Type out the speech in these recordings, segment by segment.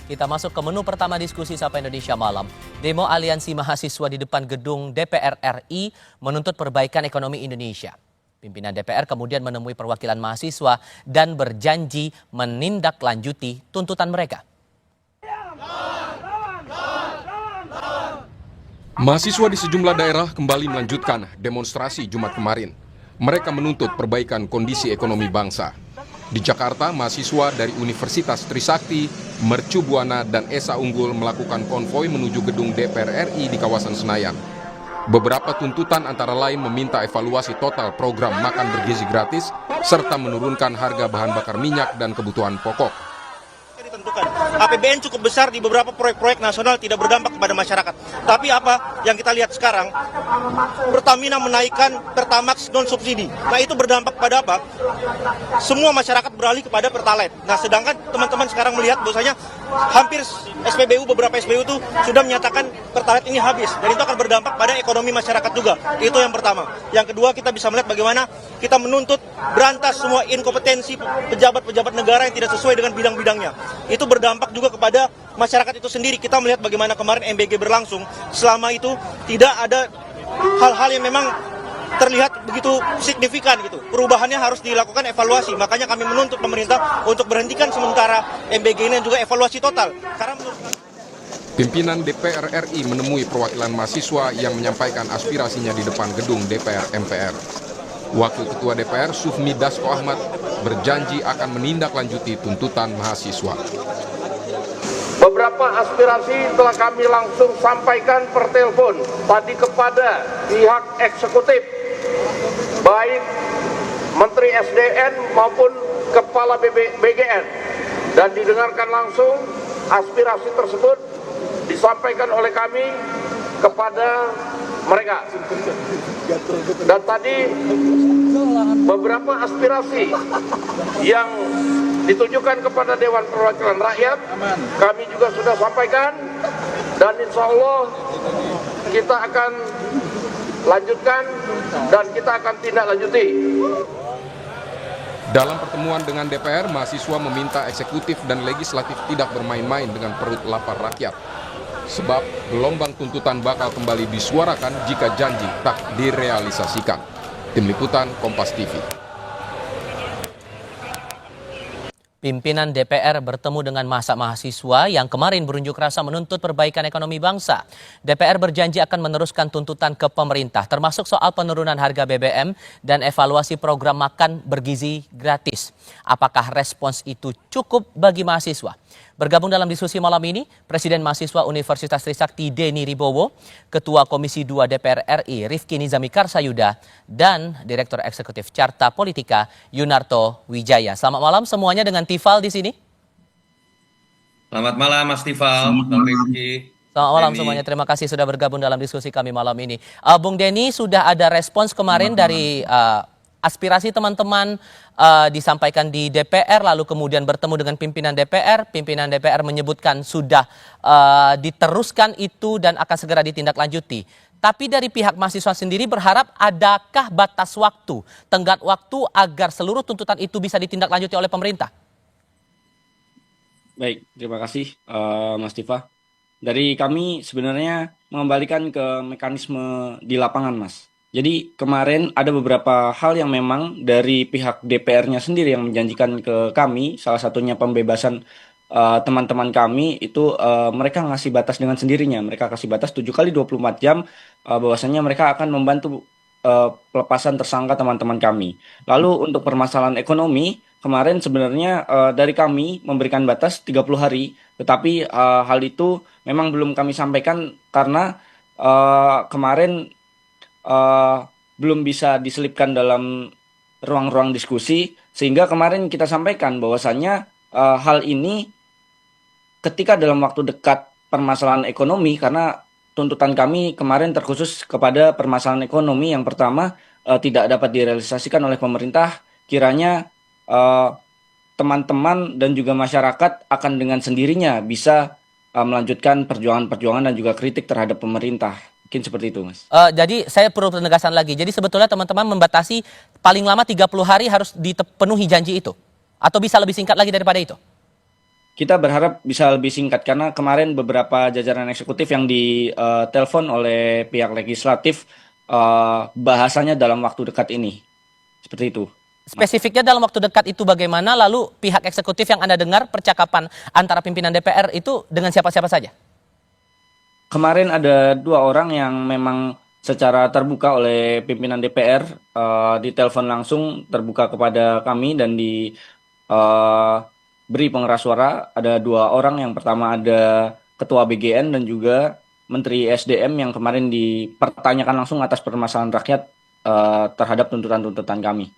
Kita masuk ke menu pertama diskusi Sapa Indonesia Malam. Demo aliansi mahasiswa di depan gedung DPR RI menuntut perbaikan ekonomi Indonesia. Pimpinan DPR kemudian menemui perwakilan mahasiswa dan berjanji menindaklanjuti tuntutan mereka. Mahasiswa di sejumlah daerah kembali melanjutkan demonstrasi Jumat kemarin. Mereka menuntut perbaikan kondisi ekonomi bangsa. Di Jakarta, mahasiswa dari Universitas Trisakti, Mercu Buana, dan Esa Unggul melakukan konvoi menuju gedung DPR RI di kawasan Senayan. Beberapa tuntutan antara lain meminta evaluasi total program makan bergizi gratis, serta menurunkan harga bahan bakar minyak dan kebutuhan pokok. APBN cukup besar di beberapa proyek-proyek nasional tidak berdampak kepada masyarakat. Tapi apa yang kita lihat sekarang, Pertamina menaikkan Pertamax non-subsidi. Nah itu berdampak pada apa? Semua masyarakat beralih kepada Pertalite. Nah sedangkan teman-teman sekarang melihat bahwasanya hampir SPBU, beberapa SPBU itu sudah menyatakan Pertalite ini habis. Dan itu akan berdampak pada ekonomi masyarakat juga. Itu yang pertama. Yang kedua, kita bisa melihat bagaimana kita menuntut berantas semua inkompetensi pejabat-pejabat negara yang tidak sesuai dengan bidang-bidangnya. Itu berdampak juga kepada masyarakat itu sendiri. Kita melihat bagaimana kemarin MBG berlangsung. Selama itu tidak ada hal-hal yang memang terlihat begitu signifikan gitu. Perubahannya harus dilakukan evaluasi. Makanya kami menuntut pemerintah untuk berhentikan sementara MBG ini dan juga evaluasi total. Karena menurut Pimpinan DPR RI menemui perwakilan mahasiswa yang menyampaikan aspirasinya di depan gedung DPR MPR. Wakil Ketua DPR Sufmi Dasko Ahmad berjanji akan menindaklanjuti tuntutan mahasiswa. Beberapa aspirasi telah kami langsung sampaikan per telepon tadi kepada pihak eksekutif, baik Menteri SDM maupun Kepala BGN, dan didengarkan langsung aspirasi tersebut disampaikan oleh kami kepada mereka. Dan tadi beberapa aspirasi yang ditujukan kepada Dewan Perwakilan Rakyat kami juga sudah sampaikan, dan insya Allah kita akan lanjutkan dan kita akan tindak lanjuti. Dalam pertemuan dengan DPR, mahasiswa meminta eksekutif dan legislatif tidak bermain-main dengan perut lapar rakyat. Sebab gelombang tuntutan bakal kembali disuarakan jika janji tak direalisasikan. Tim Liputan Kompas TV. Pimpinan DPR bertemu dengan massa mahasiswa yang kemarin berunjuk rasa menuntut perbaikan ekonomi bangsa. DPR berjanji akan meneruskan tuntutan ke pemerintah, termasuk soal penurunan harga BBM dan evaluasi program makan bergizi gratis. Apakah respons itu cukup bagi mahasiswa? Bergabung dalam diskusi malam ini, Presiden Mahasiswa Universitas Trisakti Denny Ribowo, Ketua Komisi 2 DPR RI Rifki Nizami Karsayuda, dan Direktur Eksekutif Carta Politika Yunarto Wijaya. Selamat malam semuanya dengan Tifal di sini. Selamat malam Mas Tifal, Bang Rifki. Selamat malam semuanya, terima kasih sudah bergabung dalam diskusi kami malam ini. Bung Denny, sudah ada respons kemarin dari aspirasi teman-teman disampaikan di DPR, lalu kemudian bertemu dengan pimpinan DPR menyebutkan sudah diteruskan itu dan akan segera ditindaklanjuti. Tapi dari pihak mahasiswa sendiri berharap adakah batas waktu, tenggat waktu agar seluruh tuntutan itu bisa ditindaklanjuti oleh pemerintah? Baik, terima kasih Mas Tifal. Dari kami sebenarnya mengembalikan ke mekanisme di lapangan, Mas. Jadi kemarin ada beberapa hal yang memang dari pihak DPR-nya sendiri yang menjanjikan ke kami, salah satunya pembebasan teman-teman kami itu mereka ngasih batas dengan sendirinya. Mereka kasih batas 7 kali 24 jam bahwasanya mereka akan membantu pelepasan tersangka teman-teman kami. Lalu untuk permasalahan ekonomi, kemarin sebenarnya dari kami memberikan batas 30 hari, tetapi hal itu memang belum kami sampaikan karena kemarin belum bisa diselipkan dalam ruang-ruang diskusi, sehingga kemarin kita sampaikan bahwasannya hal ini ketika dalam waktu dekat permasalahan ekonomi, karena tuntutan kami kemarin terkhusus kepada permasalahan ekonomi yang pertama tidak dapat direalisasikan oleh pemerintah, kiranya teman-teman dan juga masyarakat akan dengan sendirinya bisa melanjutkan perjuangan-perjuangan dan juga kritik terhadap pemerintah. Mungkin seperti itu, Mas. Jadi saya perlu penegasan lagi. Jadi sebetulnya teman-teman membatasi paling lama 30 hari harus dipenuhi janji itu? Atau bisa lebih singkat lagi daripada itu? kita berharap bisa lebih singkat karena kemarin beberapa jajaran eksekutif yang ditelepon oleh pihak legislatif bahasanya dalam waktu dekat ini. Seperti itu. Spesifiknya dalam waktu dekat itu bagaimana? Lalu pihak eksekutif yang Anda dengar percakapan antara pimpinan DPR itu dengan siapa-siapa saja? Kemarin ada 2 orang yang memang secara terbuka oleh pimpinan DPR ditelepon langsung terbuka kepada kami dan beri pengeras suara. Ada 2 orang, yang pertama ada Ketua BGN dan juga Menteri SDM yang kemarin dipertanyakan langsung atas permasalahan rakyat terhadap tuntutan-tuntutan kami.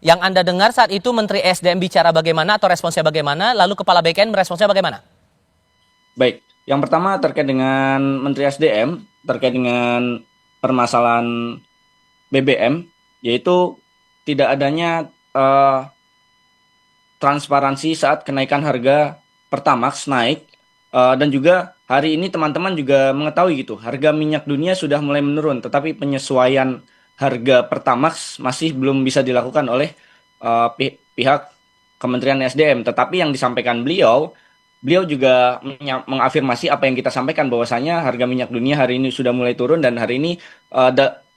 Yang Anda dengar saat itu Menteri SDM bicara bagaimana atau responsnya bagaimana, lalu Kepala BKN meresponsnya bagaimana? Baik, yang pertama terkait dengan Menteri SDM, terkait dengan permasalahan BBM, yaitu tidak adanya transparansi saat kenaikan harga Pertamax naik, dan juga hari ini teman-teman juga mengetahui gitu, harga minyak dunia sudah mulai menurun, tetapi penyesuaian harga Pertamax masih belum bisa dilakukan oleh pihak Kementerian SDM. Tetapi yang disampaikan beliau juga mengafirmasi apa yang kita sampaikan, bahwasanya harga minyak dunia hari ini sudah mulai turun, dan hari ini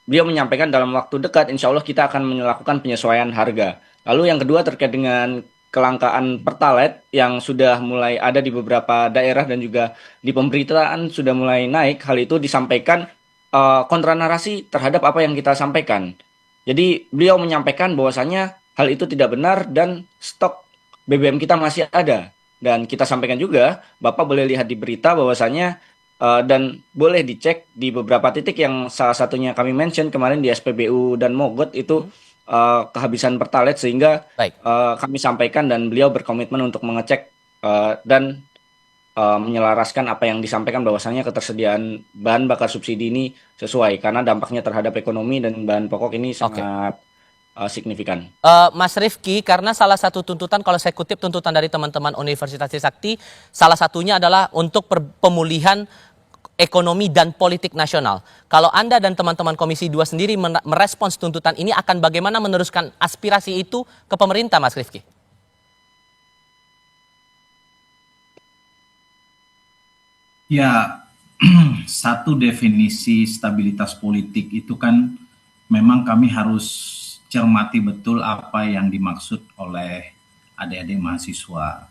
beliau menyampaikan dalam waktu dekat insya Allah kita akan melakukan penyesuaian harga. Lalu yang kedua terkait dengan kelangkaan Pertalite yang sudah mulai ada di beberapa daerah dan juga di pemberitaan sudah mulai naik. Hal itu disampaikan kontra narasi terhadap apa yang kita sampaikan. Jadi beliau menyampaikan bahwasanya hal itu tidak benar dan stok BBM kita masih ada. Dan kita sampaikan juga, Bapak boleh lihat di berita bahwasanya dan boleh dicek di beberapa titik yang salah satunya kami mention kemarin di SPBU dan Mogot itu kehabisan Pertalite, sehingga kami sampaikan dan beliau berkomitmen untuk mengecek dan menyelaraskan apa yang disampaikan, bahwasanya ketersediaan bahan bakar subsidi ini sesuai karena dampaknya terhadap ekonomi dan bahan pokok ini sangat signifikan. Mas Rifki, karena salah satu tuntutan, kalau saya kutip tuntutan dari teman-teman Universitas Trisakti, salah satunya adalah untuk pemulihan ekonomi dan politik nasional. Kalau Anda dan teman-teman Komisi 2 sendiri merespons tuntutan ini, akan bagaimana meneruskan aspirasi itu ke pemerintah, Mas Rifki? Ya, satu definisi stabilitas politik itu kan memang kami harus cermati betul apa yang dimaksud oleh adik-adik mahasiswa.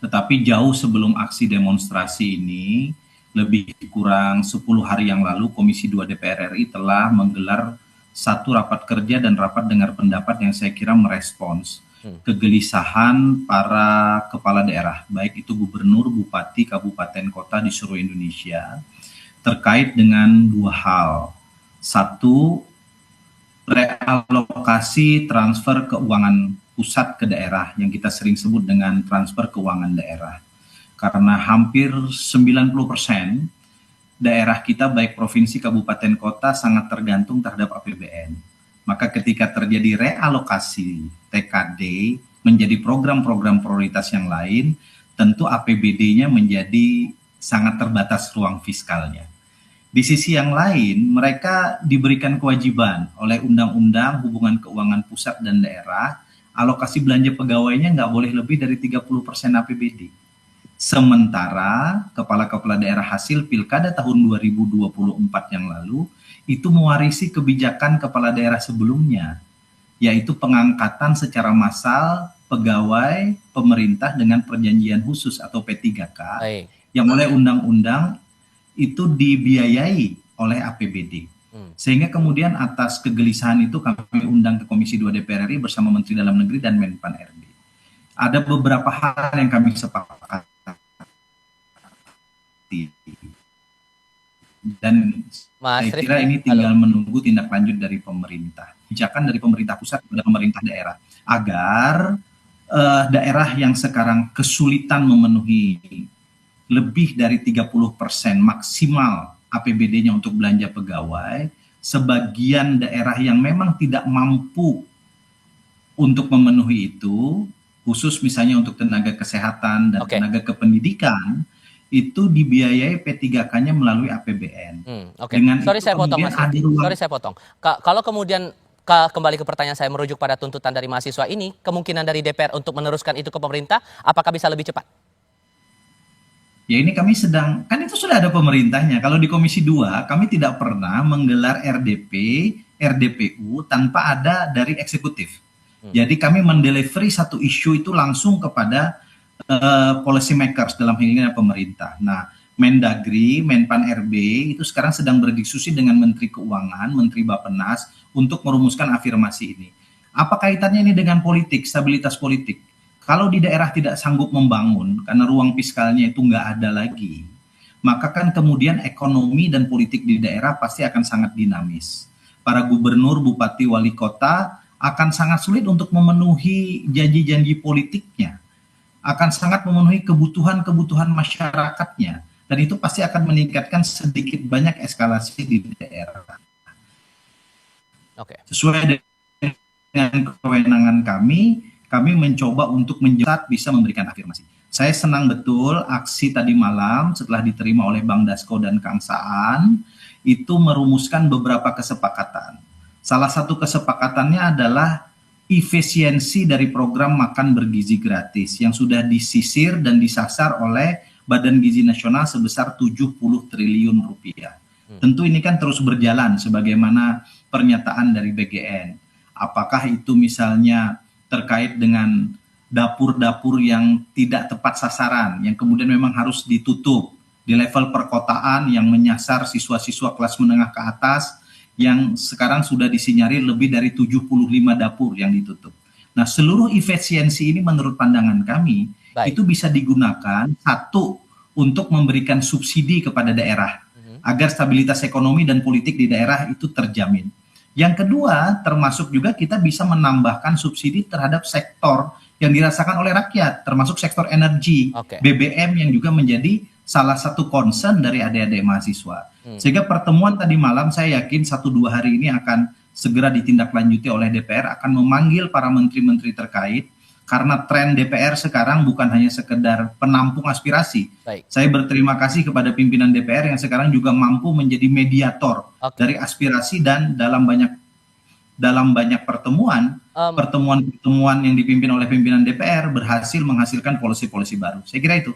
Tetapi jauh sebelum aksi demonstrasi ini, lebih kurang 10 hari yang lalu, Komisi 2 DPR RI telah menggelar satu rapat kerja dan rapat dengar pendapat yang saya kira merespons kegelisahan para kepala daerah, baik itu gubernur, bupati, kabupaten, kota di seluruh Indonesia, terkait dengan 2 hal. Satu, realokasi transfer keuangan pusat ke daerah yang kita sering sebut dengan transfer keuangan daerah. Karena hampir 90% daerah kita baik provinsi, kabupaten, kota sangat tergantung terhadap APBN. Maka ketika terjadi realokasi TKD menjadi program-program prioritas yang lain, tentu APBD-nya menjadi sangat terbatas ruang fiskalnya. Di sisi yang lain, mereka diberikan kewajiban oleh Undang-Undang Hubungan Keuangan Pusat dan Daerah, alokasi belanja pegawainya nggak boleh lebih dari 30% APBD. Sementara kepala-kepala daerah hasil pilkada tahun 2024 yang lalu itu mewarisi kebijakan kepala daerah sebelumnya, yaitu pengangkatan secara massal pegawai pemerintah dengan perjanjian khusus atau P3K yang oleh undang-undang itu dibiayai oleh APBD. Sehingga kemudian atas kegelisahan itu kami undang ke Komisi 2 DPR RI bersama Menteri Dalam Negeri dan Menpan RB. Ada beberapa hal yang kami sepakati. Dan Mas saya kira ini tinggal menunggu tindak lanjut dari pemerintah. Kebijakan dari pemerintah pusat kepada pemerintah daerah. Agar daerah yang sekarang kesulitan memenuhi lebih dari 30% maksimal APBD-nya untuk belanja pegawai, sebagian daerah yang memang tidak mampu untuk memenuhi itu, khusus misalnya untuk tenaga kesehatan dan tenaga kependidikan, itu dibiayai P3K-nya melalui APBN. Sorry saya potong, Mas. Sorry saya potong. Kalau kemudian kembali ke pertanyaan saya merujuk pada tuntutan dari mahasiswa ini, kemungkinan dari DPR untuk meneruskan itu ke pemerintah, apakah bisa lebih cepat? Ya ini kami sedang, kan itu sudah ada pemerintahnya. Kalau di Komisi 2, kami tidak pernah menggelar RDP, RDPU tanpa ada dari eksekutif. Jadi kami mendelivery satu isu itu langsung kepada policy makers, dalam hal ini pemerintah. Nah, Mendagri, Menpan RB itu sekarang sedang berdiskusi dengan Menteri Keuangan, Menteri Bappenas untuk merumuskan afirmasi ini. Apa kaitannya ini dengan politik, stabilitas politik? Kalau di daerah tidak sanggup membangun karena ruang fiskalnya itu nggak ada lagi, maka kan kemudian ekonomi dan politik di daerah pasti akan sangat dinamis. Para gubernur, bupati, wali kota akan sangat sulit untuk memenuhi janji-janji politiknya, akan sangat memenuhi kebutuhan-kebutuhan masyarakatnya, dan itu pasti akan meningkatkan sedikit banyak eskalasi di daerah. Oke. Sesuai dengan kewenangan kami mencoba untuk menjerat bisa memberikan afirmasi. Saya senang betul aksi tadi malam setelah diterima oleh Bang Dasko dan Kang Saan itu merumuskan beberapa kesepakatan. Salah satu kesepakatannya adalah efisiensi dari program makan bergizi gratis yang sudah disisir dan disasar oleh Badan Gizi Nasional sebesar 70 triliun rupiah. Tentu ini kan terus berjalan sebagaimana pernyataan dari BGN. Apakah itu misalnya terkait dengan dapur-dapur yang tidak tepat sasaran, yang kemudian memang harus ditutup di level perkotaan yang menyasar siswa-siswa kelas menengah ke atas, yang sekarang sudah disinyari lebih dari 75 dapur yang ditutup. Nah, seluruh efisiensi ini menurut pandangan kami, itu bisa digunakan, satu, untuk memberikan subsidi kepada daerah, agar stabilitas ekonomi dan politik di daerah itu terjamin. Yang kedua, termasuk juga kita bisa menambahkan subsidi terhadap sektor yang dirasakan oleh rakyat, termasuk sektor energi, BBM yang juga menjadi salah satu concern dari adik-adik mahasiswa. Sehingga pertemuan tadi malam saya yakin 1-2 hari ini akan segera ditindaklanjuti oleh DPR, akan memanggil para menteri-menteri terkait, karena tren DPR sekarang bukan hanya sekedar penampung aspirasi. Saya berterima kasih kepada pimpinan DPR yang sekarang juga mampu menjadi mediator dari aspirasi, dan dalam banyak pertemuan yang dipimpin oleh pimpinan DPR berhasil menghasilkan polisi-polisi baru. Saya kira itu.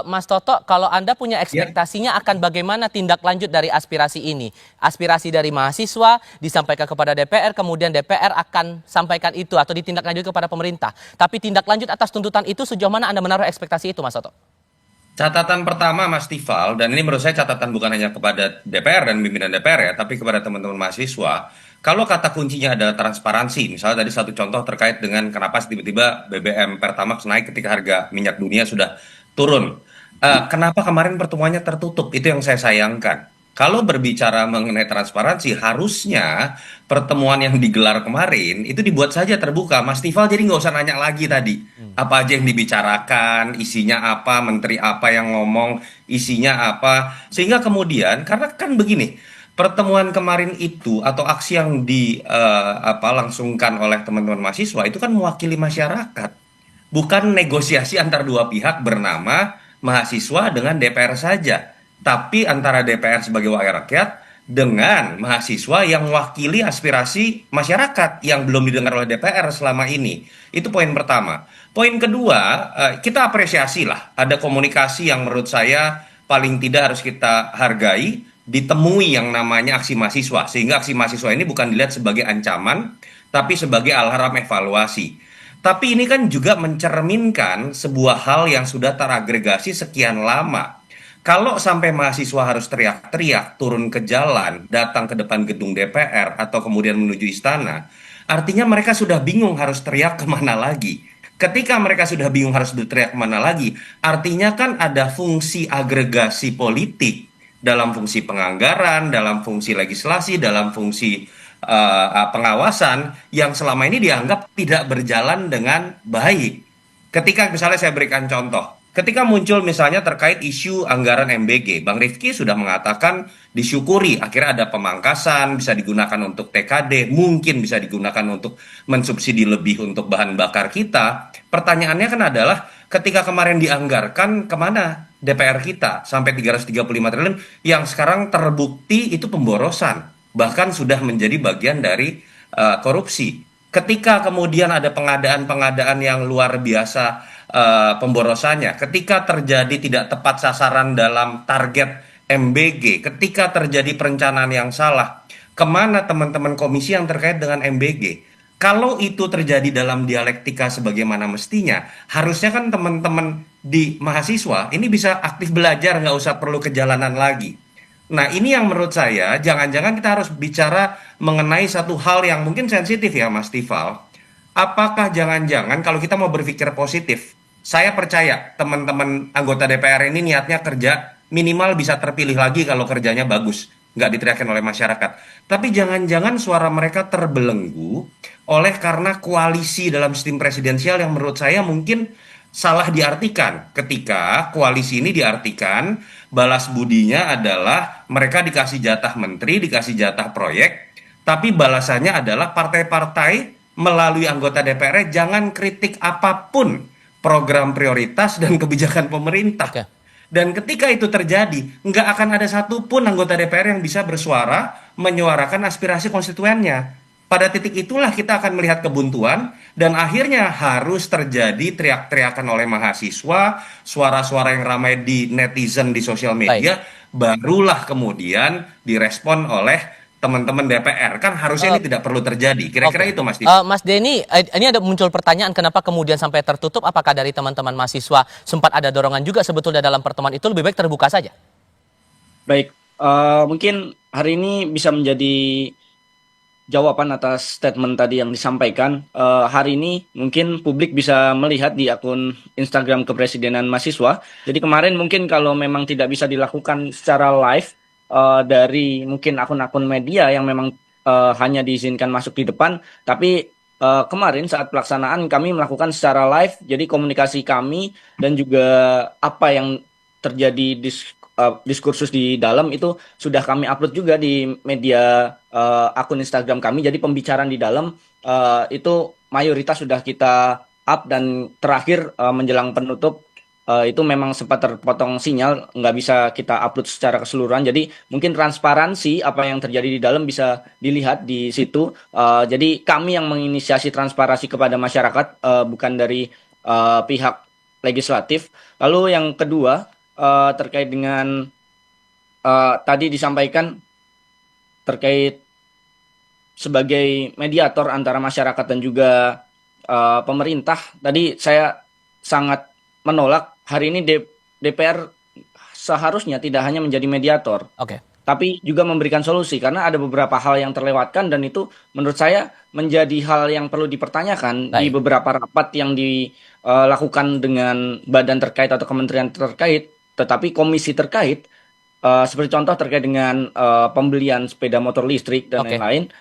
Mas Toto, kalau Anda punya ekspektasinya akan bagaimana tindak lanjut dari aspirasi ini? Aspirasi dari mahasiswa disampaikan kepada DPR, kemudian DPR akan sampaikan itu atau ditindaklanjut kepada pemerintah. Tapi tindak lanjut atas tuntutan itu sejauh mana Anda menaruh ekspektasi itu, Mas Toto? Catatan pertama, Mas Tifal, dan ini menurut saya catatan bukan hanya kepada DPR dan pimpinan DPR ya, tapi kepada teman-teman mahasiswa. Kalau kata kuncinya adalah transparansi, misalnya tadi satu contoh terkait dengan kenapa tiba-tiba BBM Pertamax naik ketika harga minyak dunia sudah turun. Kenapa kemarin pertemuannya tertutup? Itu yang saya sayangkan. Kalau berbicara mengenai transparansi, harusnya pertemuan yang digelar kemarin itu dibuat saja terbuka. Mas Tifal jadi nggak usah nanya lagi tadi. Apa aja yang dibicarakan, isinya apa, menteri apa yang ngomong, isinya apa. Sehingga kemudian, karena kan begini, pertemuan kemarin itu atau aksi yang langsungkan oleh teman-teman mahasiswa itu kan mewakili masyarakat. Bukan negosiasi antar dua pihak bernama mahasiswa dengan DPR saja. Tapi antara DPR sebagai wakil rakyat dengan mahasiswa yang mewakili aspirasi masyarakat yang belum didengar oleh DPR selama ini. Itu poin pertama. Poin kedua, kita apresiasi lah. Ada komunikasi yang menurut saya paling tidak harus kita hargai, ditemui yang namanya aksi mahasiswa. Sehingga aksi mahasiswa ini bukan dilihat sebagai ancaman, tapi sebagai alarm evaluasi. Tapi ini kan juga mencerminkan sebuah hal yang sudah teragregasi sekian lama. Kalau sampai mahasiswa harus teriak-teriak, turun ke jalan, datang ke depan gedung DPR, atau kemudian menuju istana, artinya mereka sudah bingung harus teriak kemana lagi. Ketika mereka sudah bingung harus teriak kemana lagi, artinya kan ada fungsi agregasi politik dalam fungsi penganggaran, dalam fungsi legislasi, dalam fungsi pengawasan yang selama ini dianggap tidak berjalan dengan baik. Ketika misalnya saya berikan contoh, ketika muncul misalnya terkait isu anggaran MBG, Bang Rifki sudah mengatakan disyukuri akhirnya ada pemangkasan, bisa digunakan untuk TKD, mungkin bisa digunakan untuk mensubsidi lebih untuk bahan bakar kita. Pertanyaannya kan adalah ketika kemarin dianggarkan kemana DPR kita sampai 335 triliun yang sekarang terbukti itu pemborosan, bahkan sudah menjadi bagian dari korupsi. Ketika kemudian ada pengadaan-pengadaan yang luar biasa pemborosannya, ketika terjadi tidak tepat sasaran dalam target MBG, ketika terjadi perencanaan yang salah, kemana teman-teman komisi yang terkait dengan MBG? Kalau itu terjadi dalam dialektika sebagaimana mestinya, harusnya kan teman-teman di mahasiswa ini bisa aktif belajar, nggak usah perlu ke jalanan lagi. Nah, ini yang menurut saya, jangan-jangan kita harus bicara mengenai satu hal yang mungkin sensitif ya, Mas Tifal. Apakah jangan-jangan kalau kita mau berpikir positif, saya percaya teman-teman anggota DPR ini niatnya kerja, minimal bisa terpilih lagi kalau kerjanya bagus, nggak diteriakin oleh masyarakat. Tapi jangan-jangan suara mereka terbelenggu oleh karena koalisi dalam sistem presidensial yang menurut saya mungkin salah diartikan. Ketika koalisi ini diartikan balas budinya adalah mereka dikasih jatah menteri, dikasih jatah proyek, tapi balasannya adalah partai-partai melalui anggota DPR jangan kritik apapun program prioritas dan kebijakan pemerintah. Oke. Dan ketika itu terjadi, nggak akan ada satupun anggota DPR yang bisa bersuara menyuarakan aspirasi konstituennya. Pada titik itulah kita akan melihat kebuntuan dan akhirnya harus terjadi teriak-teriakan oleh mahasiswa, suara-suara yang ramai di netizen di sosial media, barulah kemudian direspon oleh teman-teman DPR. Kan harusnya ini tidak perlu terjadi. Kira-kira itu Mas Didi. Mas Denny, ini ada muncul pertanyaan kenapa kemudian sampai tertutup? Apakah dari teman-teman mahasiswa sempat ada dorongan juga sebetulnya dalam pertemuan itu lebih baik terbuka saja? Baik, mungkin hari ini bisa menjadi jawaban atas statement tadi yang disampaikan. Hari ini mungkin publik bisa melihat di akun Instagram Kepresidenan Mahasiswa. Jadi kemarin mungkin kalau memang tidak bisa dilakukan secara live dari mungkin akun-akun media yang memang hanya diizinkan masuk di depan, tapi kemarin saat pelaksanaan kami melakukan secara live. Jadi komunikasi kami dan juga apa yang terjadi diskursus di dalam itu sudah kami upload juga di media akun Instagram kami. Jadi pembicaraan di dalam itu mayoritas sudah kita up dan terakhir menjelang penutup itu memang sempat terpotong sinyal, nggak bisa kita upload secara keseluruhan. Jadi mungkin transparansi apa yang terjadi di dalam bisa dilihat di situ. Jadi kami yang menginisiasi transparansi kepada masyarakat, bukan dari pihak legislatif. Lalu yang kedua, terkait dengan tadi disampaikan terkait sebagai mediator antara masyarakat dan juga pemerintah. Tadi saya sangat menolak hari ini DPR seharusnya tidak hanya menjadi mediator, tapi juga memberikan solusi karena ada beberapa hal yang terlewatkan dan itu menurut saya menjadi hal yang perlu dipertanyakan di beberapa rapat yang dilakukan dengan badan terkait atau kementerian terkait. Tetapi komisi terkait, seperti contoh terkait dengan pembelian sepeda motor listrik dan lain-lain,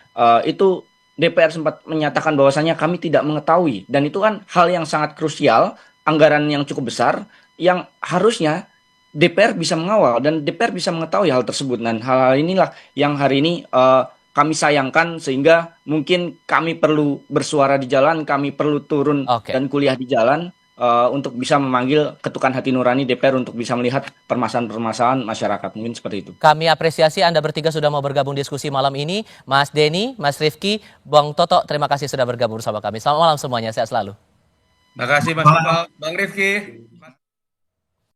itu DPR sempat menyatakan bahwasannya kami tidak mengetahui. Dan itu kan hal yang sangat krusial, anggaran yang cukup besar, yang harusnya DPR bisa mengawal dan DPR bisa mengetahui hal tersebut. Dan hal-hal inilah yang hari ini kami sayangkan sehingga mungkin kami perlu bersuara di jalan, kami perlu turun dan kuliah di jalan. Untuk bisa memanggil ketukan hati nurani DPR untuk bisa melihat permasalahan-permasalahan masyarakat. Mungkin seperti itu. Kami apresiasi Anda bertiga sudah mau bergabung diskusi malam ini. Mas Denny, Mas Rifki, Bang Toto, terima kasih sudah bergabung bersama kami. Selamat malam semuanya, sehat selalu. Terima kasih Mas Tifal, Bang Rifki.